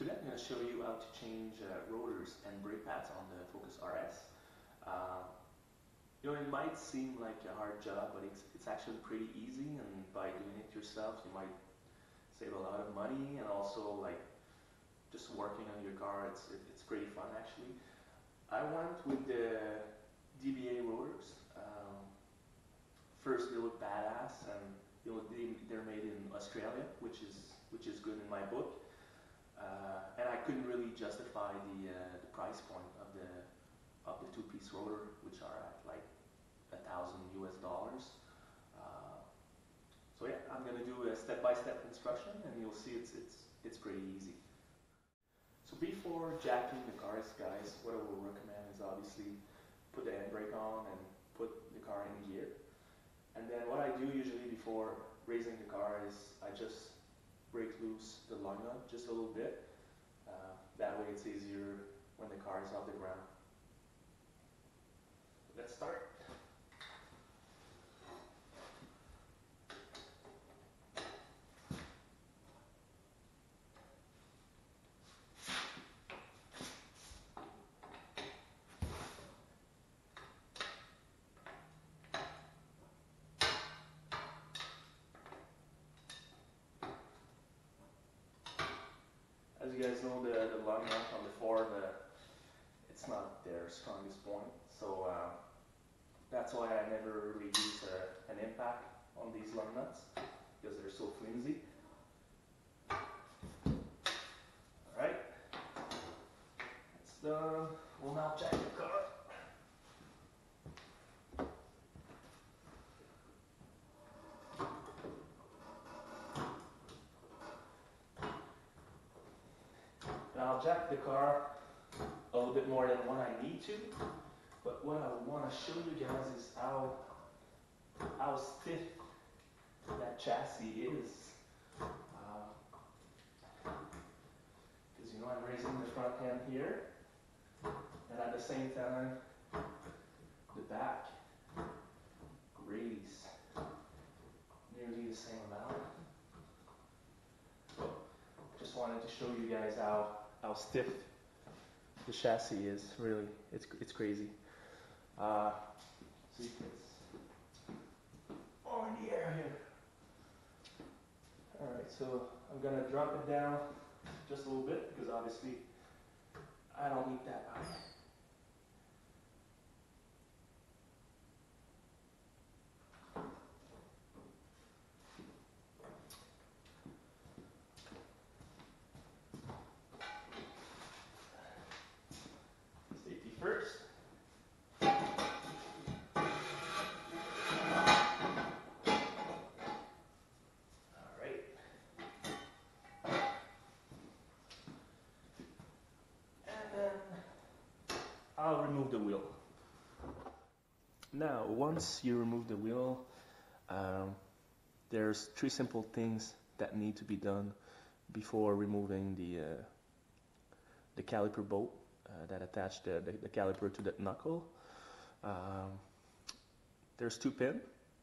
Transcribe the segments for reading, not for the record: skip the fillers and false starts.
Today I'm going to show you how to change rotors and brake pads on the Focus RS. It might seem like a hard job, but it's actually pretty easy, and by doing it yourself you might save a lot of money, and also like just working on your car, it's pretty fun actually. I went with the DBA Rotors. First, they look badass, and they're made in Australia, which is good in my book. And I couldn't really justify the price point of the two-piece rotor, which are at like $1,000 US. So yeah, I'm gonna do a step-by-step instruction, and you'll see it's pretty easy. So before jacking the cars, guys, what I will recommend is obviously put the handbrake on and put the car in gear. And then what I do usually before raising the car is I just break loose the lug nut just a little bit. That way it's easier when the car is off the ground. Let's start. As you guys know, the lug nut on the Ford, it's not their strongest point, so that's why I never really use an impact on these lug nuts, because they're so flimsy. Alright, that's done. We'll now jack the car. I'll jack the car a little bit more than what I need to, but what I want to show you guys is how stiff that chassis is. Because I'm raising the front end here, and at the same time the back raise nearly the same amount. So just wanted to show you guys how stiff the chassis is. Really, it's crazy. See, it's all in the air here. Alright, so I'm gonna drop it down just a little bit, because obviously I don't need that high. First. Alright. And then I'll remove the wheel. Now, once you remove the wheel, there's three simple things that need to be done before removing the caliper bolt that attach the caliper to the knuckle. There's two pins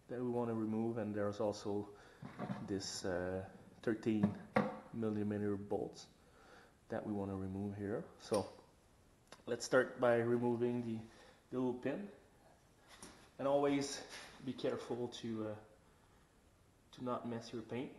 that we want to remove, and there's also this 13mm bolts that we want to remove here. So let's start by removing the little pin, and always be careful to not mess your paint.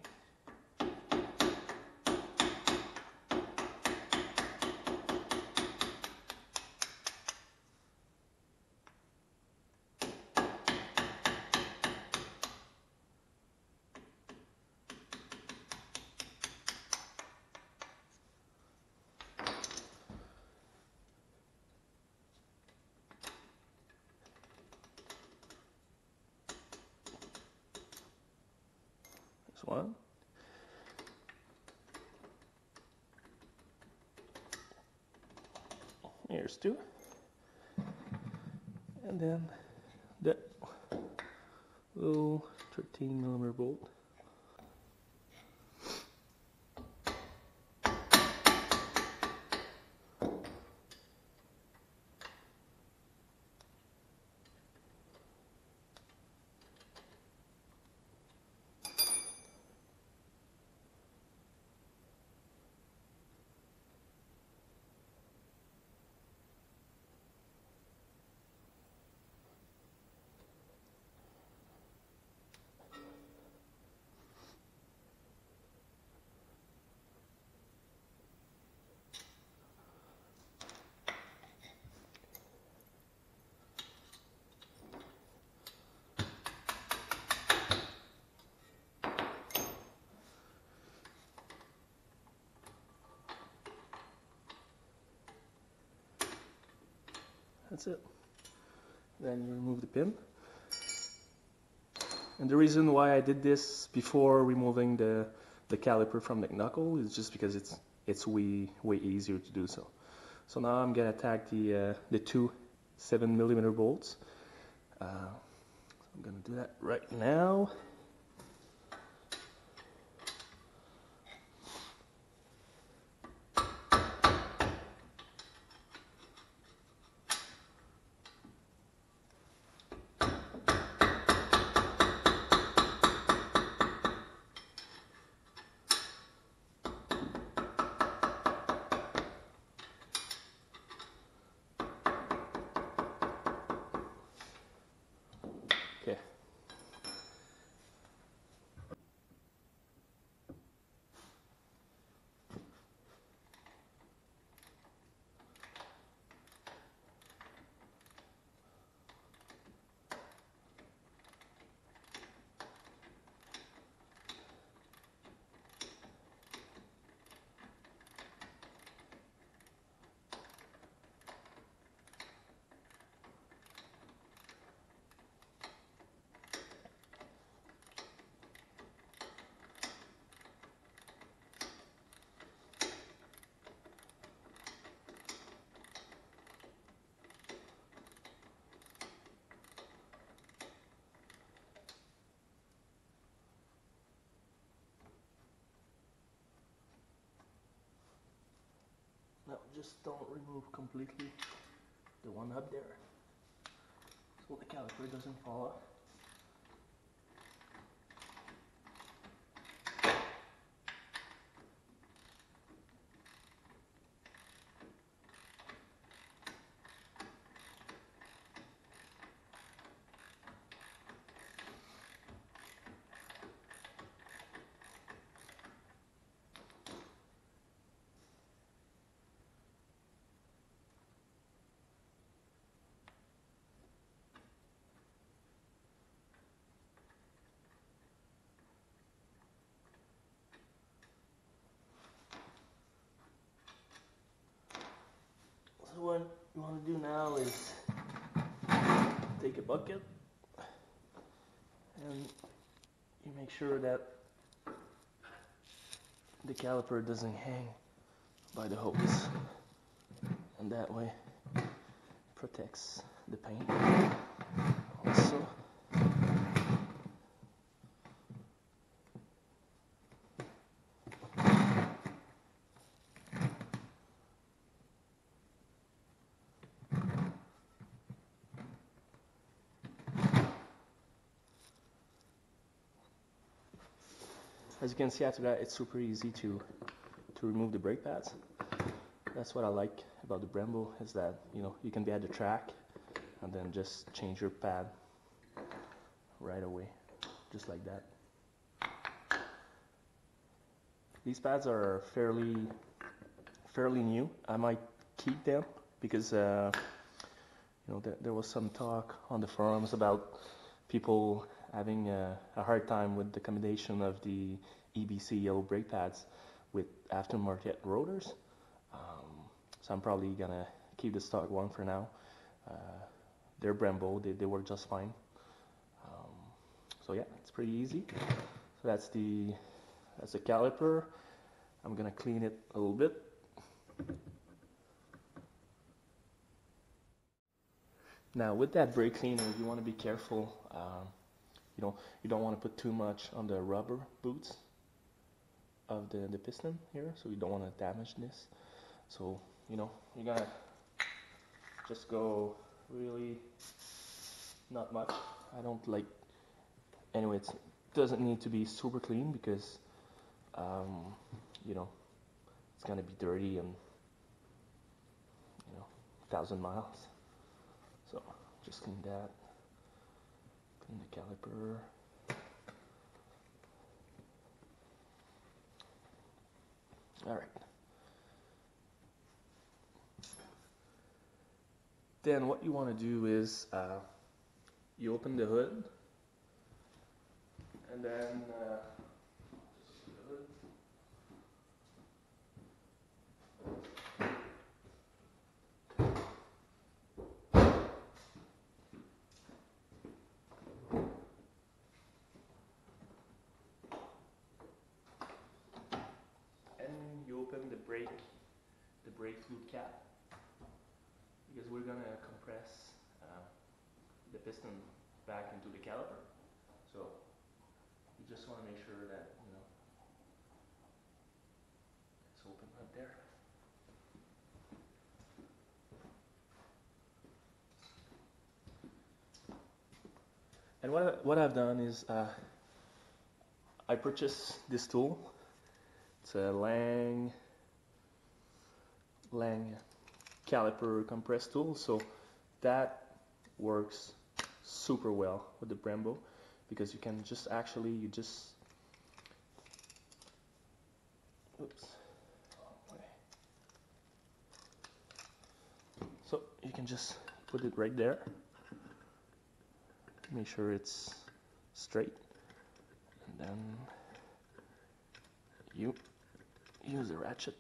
one. Here's two. And then the little 13mm bolt. That's it. Then you remove the pin. And the reason why I did this before removing the caliper from the knuckle is just because it's way easier to do so. So now I'm gonna tag the two 7mm bolts. I'm gonna do that right now. Okay. Now just don't remove completely the one up there, so the caliper doesn't fall off. So what you want to do now is take a bucket and you make sure that the caliper doesn't hang by the hose, and that way protects the paint also. As you can see, after that it's super easy to remove the brake pads. That's what I like about the Brembo, is that you can be at the track and then just change your pad right away, just like that. These pads are fairly new. I might keep them because there was some talk on the forums about people having a hard time with the combination of the EBC yellow brake pads with aftermarket rotors. So I'm probably gonna keep the stock one for now. They're Brembo, they work just fine. So yeah, it's pretty easy. So that's the that's a caliper. I'm gonna clean it a little bit. Now with that brake cleaner, you want to be careful. You don't want to put too much on the rubber boots of the piston here, so you don't want to damage this. So you're gonna just go really not much. I don't like. Anyway, it doesn't need to be super clean because it's gonna be dirty and 1,000 miles. So just clean that. Clean the caliper. All right. Then what you want to do is you open the hood, and then the brake fluid cap, because we're gonna compress the piston back into the caliper. So you just want to make sure that it's open right there. And what I've done is I purchased this tool. It's a Lang caliper compress tool, so that works super well with the Brembo, because you can just so you can just put it right there, make sure it's straight, and then you use a ratchet.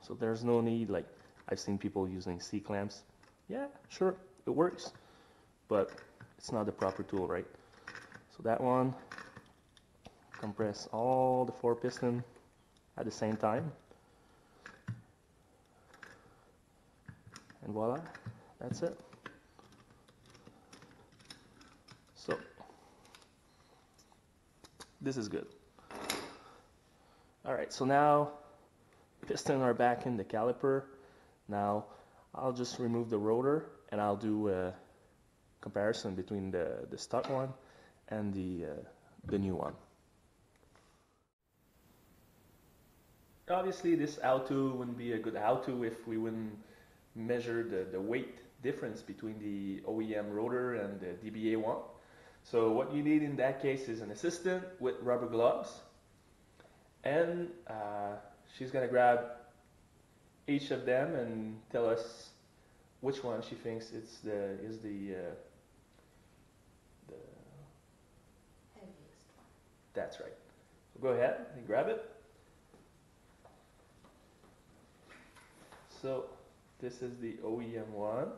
So there's no need, like I've seen people using C-clamps. Yeah, sure, it works, but it's not the proper tool, right? So that one, compress all the 4 pistons at the same time. And voila, that's it. So this is good. All right, so now pistons are back in the caliper. Now I'll just remove the rotor and I'll do a comparison between the stock one and the new one. Obviously this how-to wouldn't be a good how-to if we wouldn't measure the weight difference between the OEM rotor and the DBA one. So what you need in that case is an assistant with rubber gloves, and she's gonna grab each of them and tell us which one she thinks is the heaviest one. That's right. So go ahead and grab it. So this is the OEM one.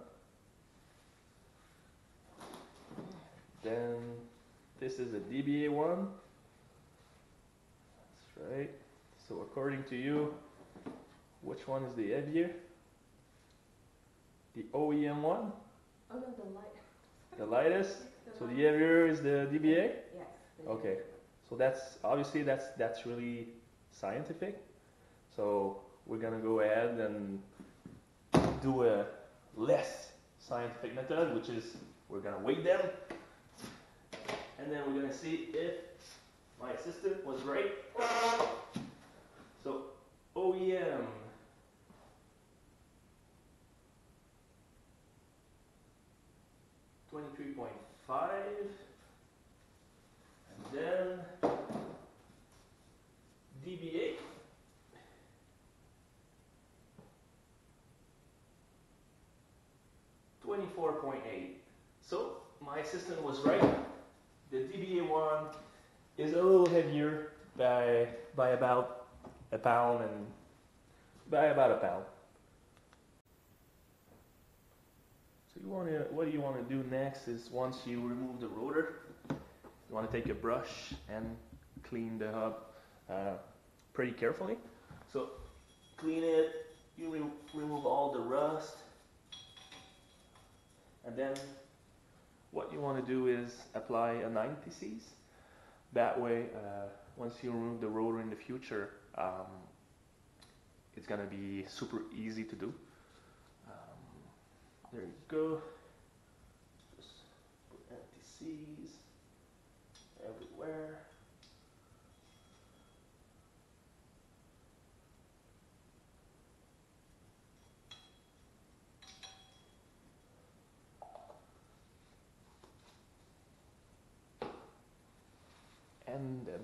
Then this is a DBA one. That's right. So according to you, which one is the heavier? The OEM one? Oh no, the light. The lightest? So the heavier is the DBA? Yes. Okay. So that's obviously that's really scientific. So we're gonna go ahead and do a less scientific method, which is we're gonna weight them, and then we're gonna see if my assistant was right. So OEM, $23.5, and then DBA, $24.8. So my assistant was right. The DBA one is a little heavier by about a pound. what you want to do next is, once you remove the rotor, you want to take a brush and clean the hub pretty carefully. So clean it, you remove all the rust, and then what you want to do is apply a 90Cs. That way, once you remove the rotor in the future, it's going to be super easy to do. There you go. Just put anti-seize everywhere. And then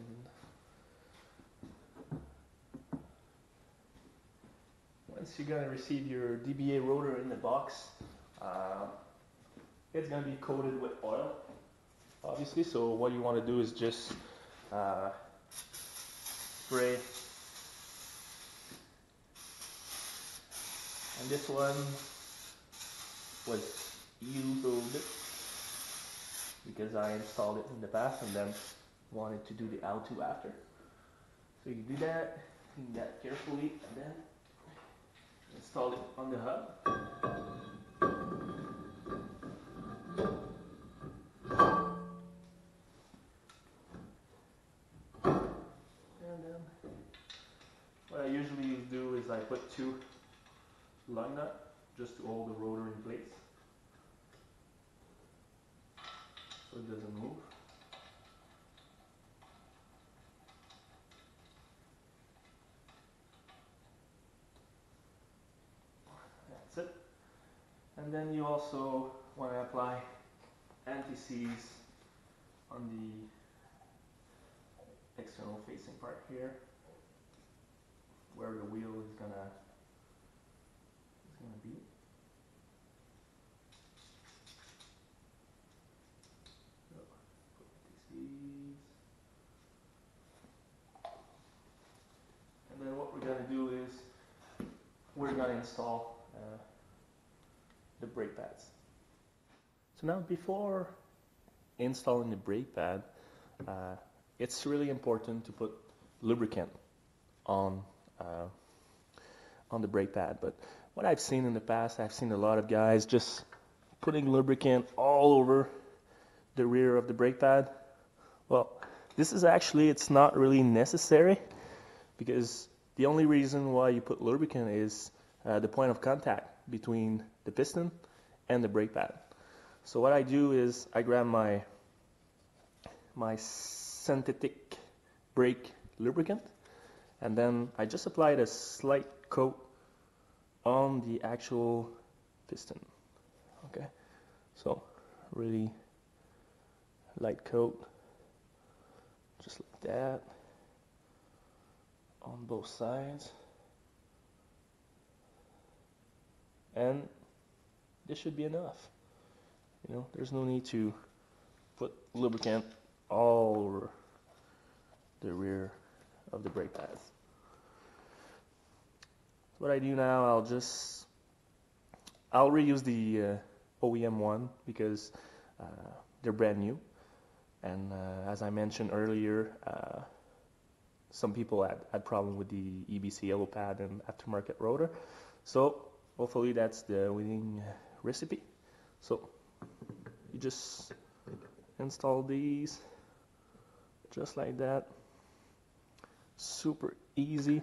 once you're gonna receive your DBA rotor in the box, it's gonna be coated with oil, obviously. So what you want to do is just spray. And this one was used a little bit because I installed it in the past and then wanted to do the L2 after. So you do that, clean that carefully, and then install it on the hub. And then what I usually do is I put 2 lug nuts just to hold the rotor in place so it doesn't move. That's it. And then you also want to apply anti-seize on the external facing part here, where the wheel is gonna be. So, put anti-seize. And then what we're gonna do is we're gonna install the brake pads. So now, before installing the brake pad, it's really important to put lubricant on the brake pad. But what I've seen in the past, I've seen a lot of guys just putting lubricant all over the rear of the brake pad. Well, this is actually, it's not really necessary, because the only reason why you put lubricant is the point of contact between the piston and the brake pad. So what I do is I grab my synthetic brake lubricant, and then I just applied a slight coat on the actual piston. Okay, so really light coat, just like that, on both sides. And this should be enough. You know, there's no need to put lubricant all over the rear of the brake pads. What I do now, I'll reuse the OEM one because they're brand new, and as I mentioned earlier, some people had problem with the EBC yellow pad and aftermarket rotor. So hopefully that's the winning recipe. So you just install these just like that. Super easy.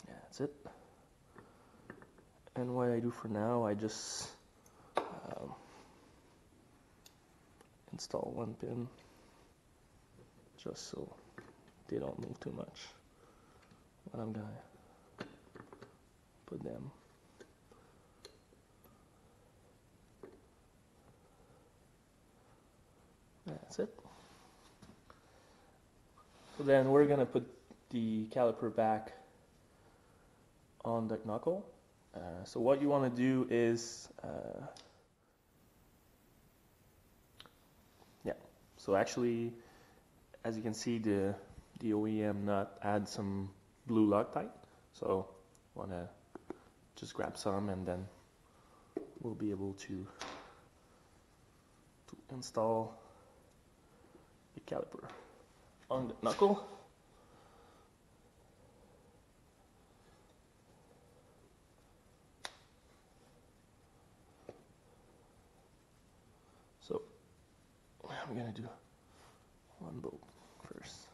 That's it. And what I do for now, I just install one pin just so they don't move too much. But I'm gonna put them. That's it. So then we're gonna put the caliper back on the knuckle. So what you want to do is, so actually as you can see, the OEM nut adds some blue Loctite, so wanna just grab some and then we'll be able to install the caliper on the knuckle. So I'm gonna do one bolt first.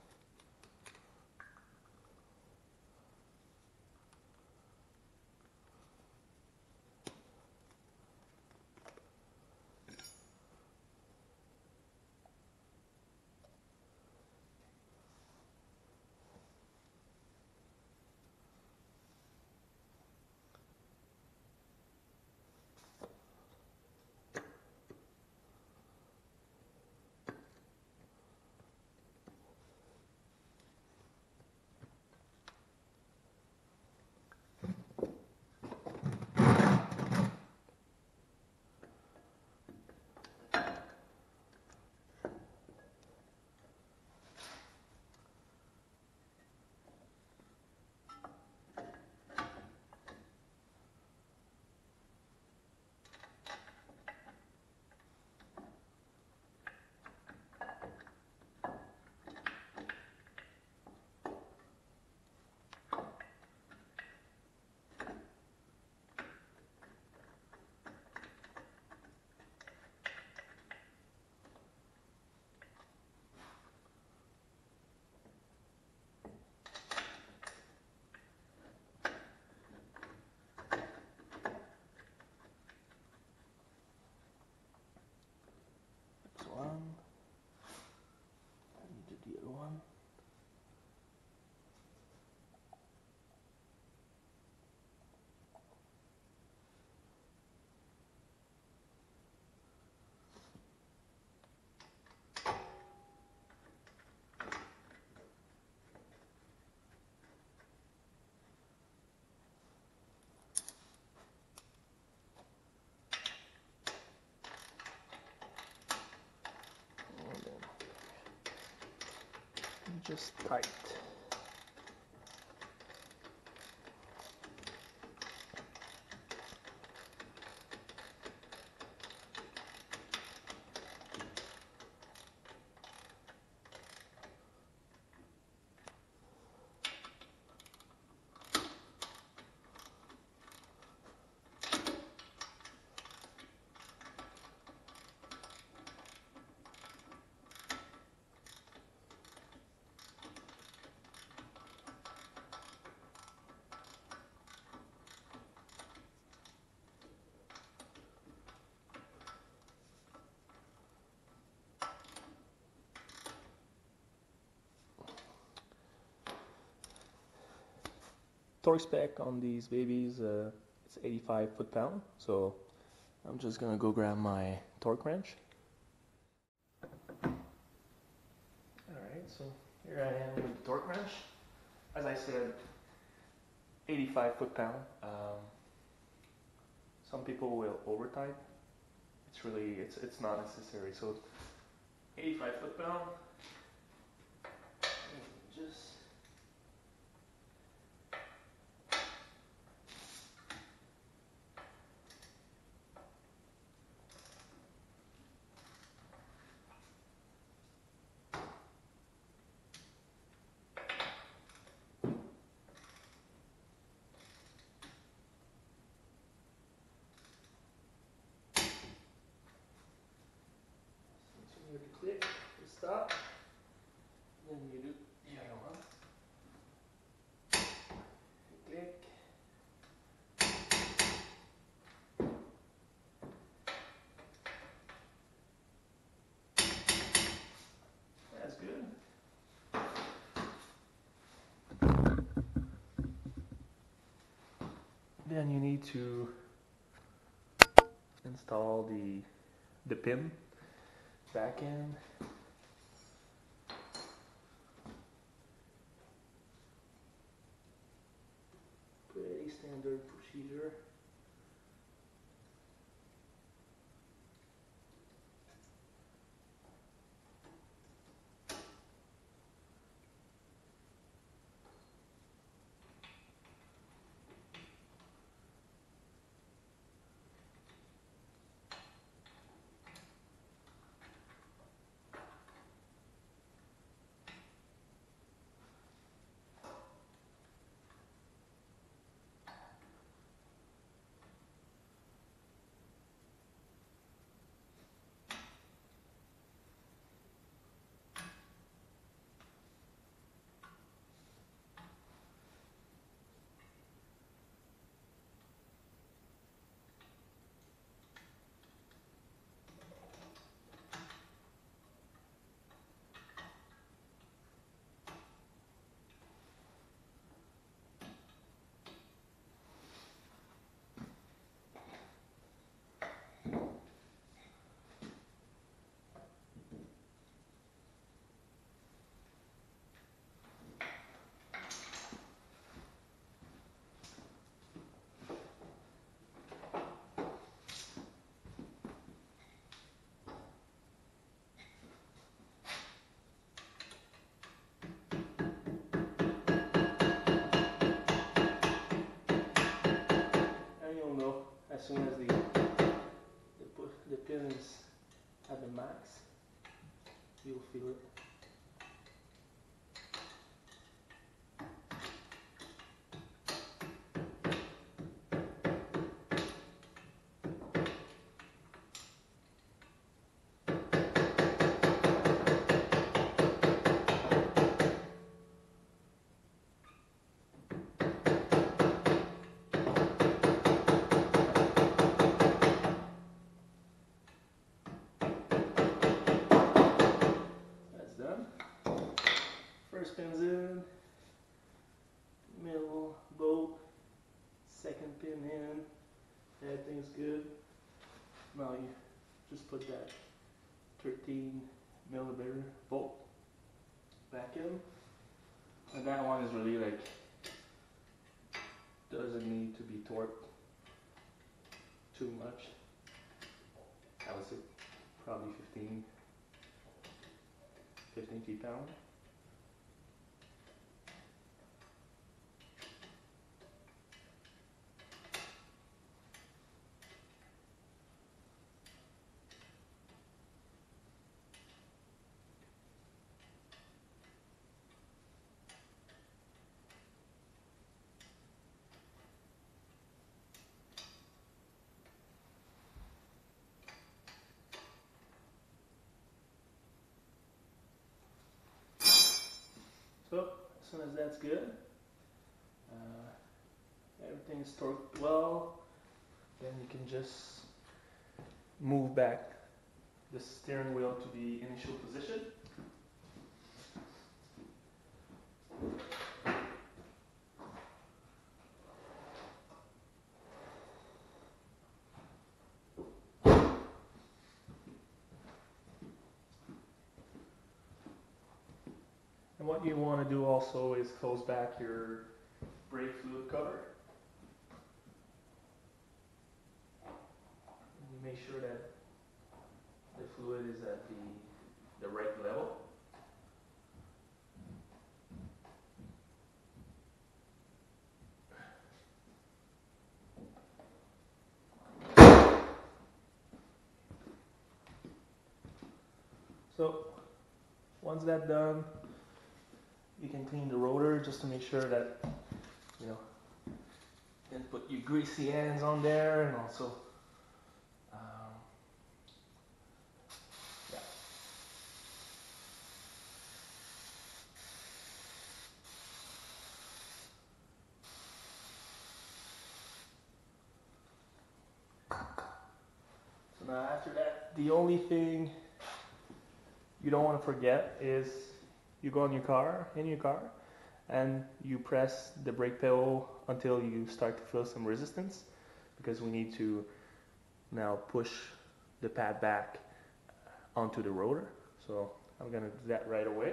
One, I need to do the other one. And then just tight. Torque spec on these babies, it's 85 foot-pound, so I'm just gonna go grab my torque wrench. Alright, so here I am with the torque wrench. As I said, 85 foot-pound. Some people will over-tight. It's not necessary. So 85 foot-pound. Just click to stop, then you do the other one. Click. That's good. Then you need to install the pin back in. Pretty standard procedure. you'll feel it. First pin's in, middle bolt, second pin in, everything's good. Now you just put that 13mm bolt back in, and that one is really like, doesn't need to be torqued too much. I would say probably 15 feet-pound. So as soon as that's good, everything is torqued well, then you can just move back the steering wheel to the initial position. And what you want to do also is close back your brake fluid cover. And you make sure that the fluid is at the right level. So once that's done, you can clean the rotor just to make sure that, you know, you can put your greasy hands on there, and also yeah. So now after that, the only thing you don't want to forget is you go in your car, and you press the brake pedal until you start to feel some resistance, because we need to now push the pad back onto the rotor. So I'm going to do that right away.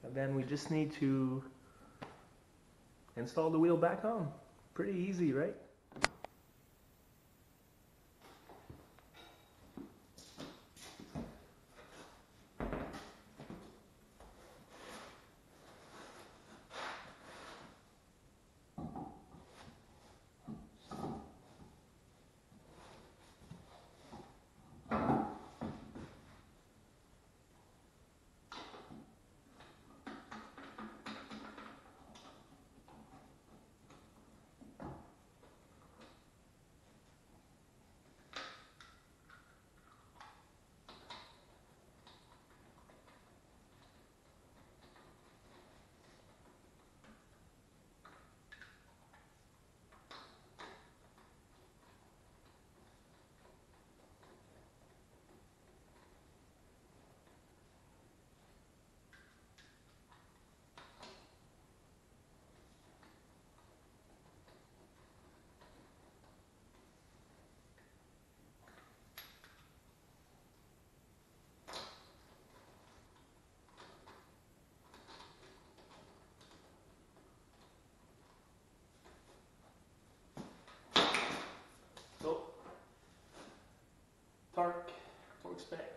And then we just need to install the wheel back on. Pretty easy, right?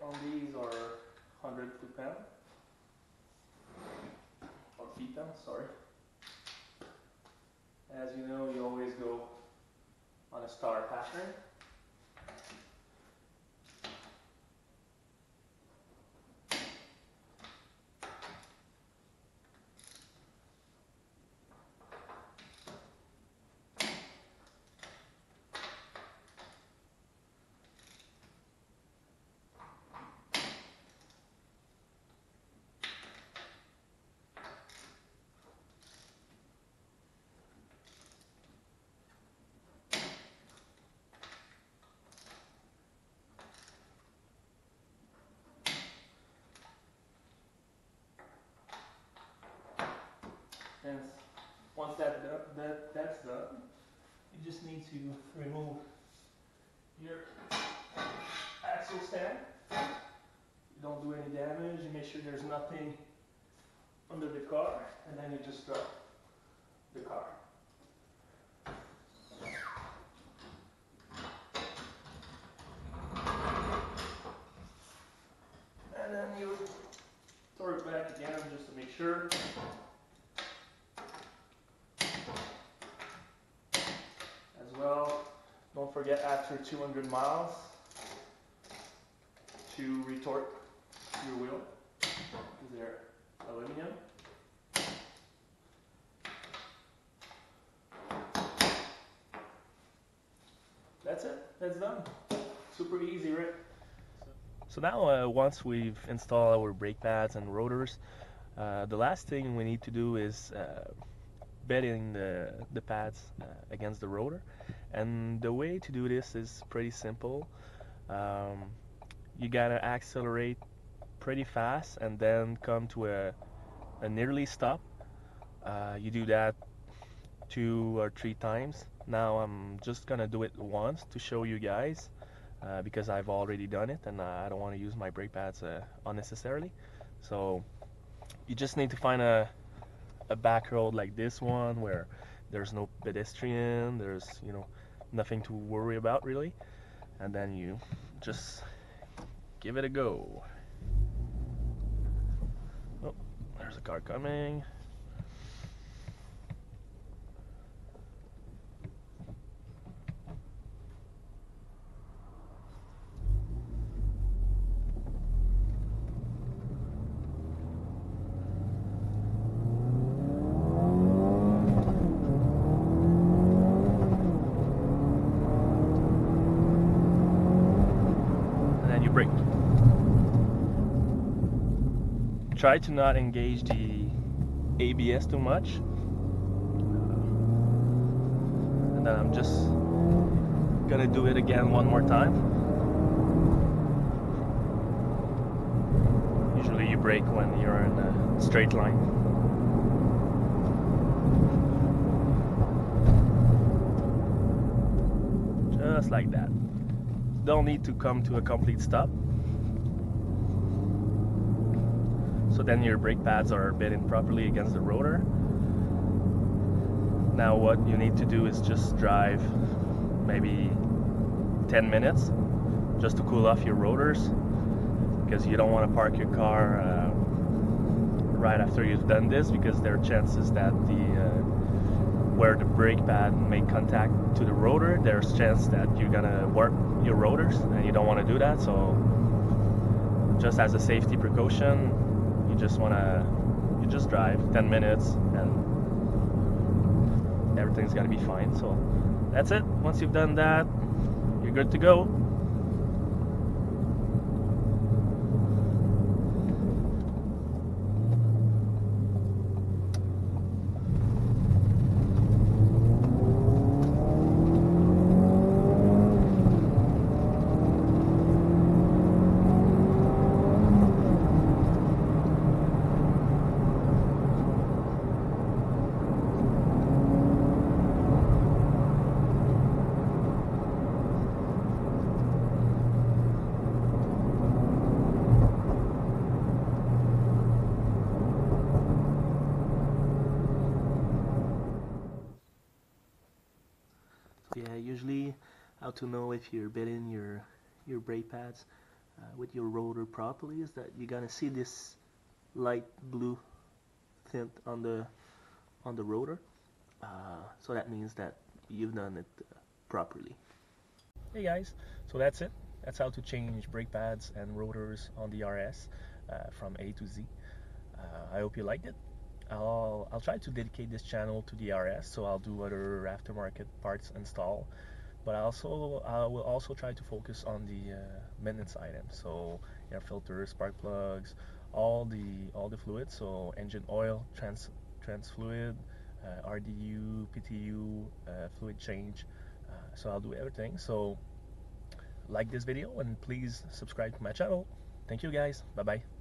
on these are 100 foot-pound, or feet-pound, sorry. As you know, you always go on a star pattern. And once that's done, you just need to remove your axle stand. You don't do any damage, you make sure there's nothing under the car, and then you just drop the car. And then you throw it back again just to make sure. Well, don't forget after 200 miles to retort your wheel because they're aluminum. That's it, that's done. Super easy, right? So now once we've installed our brake pads and rotors, the last thing we need to do is bedding the pads against the rotor, and the way to do this is pretty simple. You gotta accelerate pretty fast and then come to a nearly stop. You do that 2 or 3 times. Now I'm just gonna do it once to show you guys because I've already done it and I don't want to use my brake pads unnecessarily. So you just need to find a back road like this one where there's no pedestrian, there's nothing to worry about really, and then you just give it a go. Oh, there's a car coming. Brake. Try to not engage the ABS too much. And then I'm just gonna do it again one more time. Usually you brake when you're in a straight line. Just like that. Don't need to come to a complete stop. So then your brake pads are bedding properly against the rotor. Now what you need to do is just drive maybe 10 minutes just to cool off your rotors, because you don't want to park your car right after you've done this, because there are chances that where the brake pad make contact to the rotor, there's a chance that you're gonna warp your rotors, and you don't want to do that. So just as a safety precaution, you just drive 10 minutes and everything's gonna be fine. So that's it. Once you've done that, you're good to go. Yeah, usually how to know if you're bedding your brake pads. with your rotor properly is that you're gonna see this light blue tint on the rotor. So that means that you've done it properly. Hey guys, so that's it. That's how to change brake pads and rotors on the RS from A to Z. I hope you liked it. I'll try to dedicate this channel to the RS, so I'll do other aftermarket parts install, but I will also try to focus on the maintenance items, so air filters, spark plugs, all the fluids, so engine oil, trans fluid, RDU, PTU, fluid change. So I'll do everything. So like this video and please subscribe to my channel. Thank you guys. Bye bye.